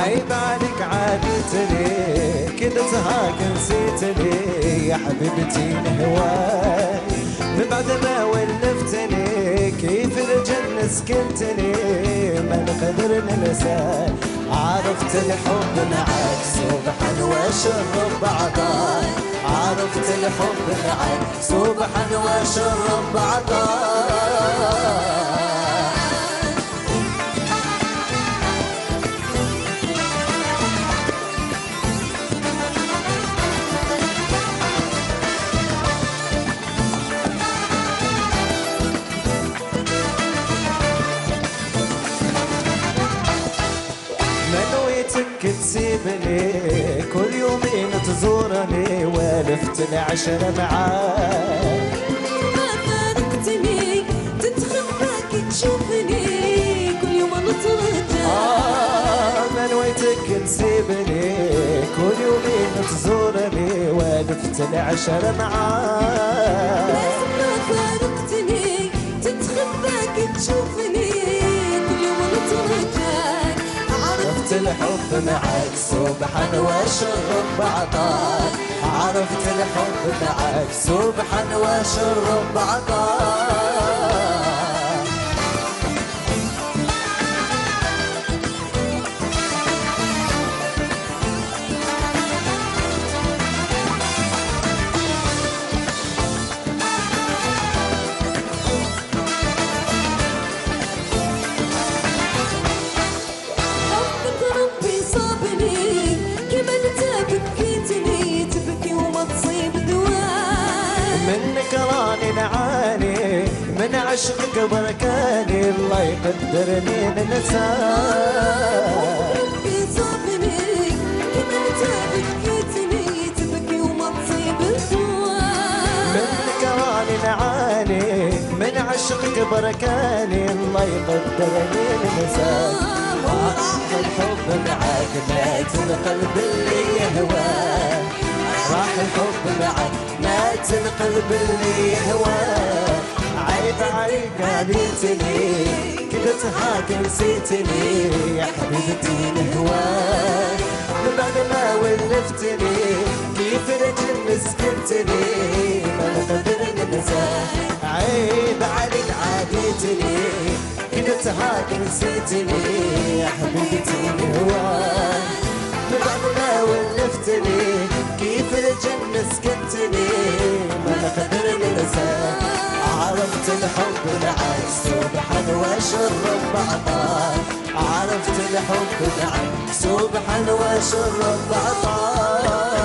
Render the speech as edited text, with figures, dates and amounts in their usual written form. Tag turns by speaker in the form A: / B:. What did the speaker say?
A: عيب عليك عادتني كده تهاك نسيتني يا حبيبتي الهواي من بعد ما ولفتني كيف الجنة سكنتني ما نقدر ننسى عرفت الحب معك سبحان وشر بعضاي عرفت الحب معك سبحان وشر بعضاي تسيبني كل يومين تزورني والفت العشرة معاك
B: ما فارقتني تتخباك تشوفني كل يوم نترجع
A: ما نويتك تسيبني كل يومين تزورني والفت العشرة معاك
B: ما فارقتني تتخباك تشوفني كل يوم نترجع
A: عرفت الحب معك سبحان وشر بعضاك عرفت الحب معك سبحان وشر بعضاك نعاني من عشقك بركاني الله يقدرني ننساك
B: ربي صابني كما انت بكيتني تبكي وما تصيب الدواء
A: منك راني نعاني من عشقك بركاني الله يقدرني ننساك راح الحب معاك مات القلب اللي يهواك راح الحب معك مات القلب اللي يهواك عيب عليك قابلتني كده تهاك نسيتني يا حبيبتي الهواك من بعد ما ولفتني كيف رجل مسكنتني ما نقدر ننساك عيب عليك عاديتني كده تهاك نسيتني يا حبيبتي الهواك من بعد ما ولفتني كيف الجنة سكنتني ما نقدر ننساك عرفت الحب معك سبحان وشر بعضاك عرفت الحب معك سبحان وشر بعضاك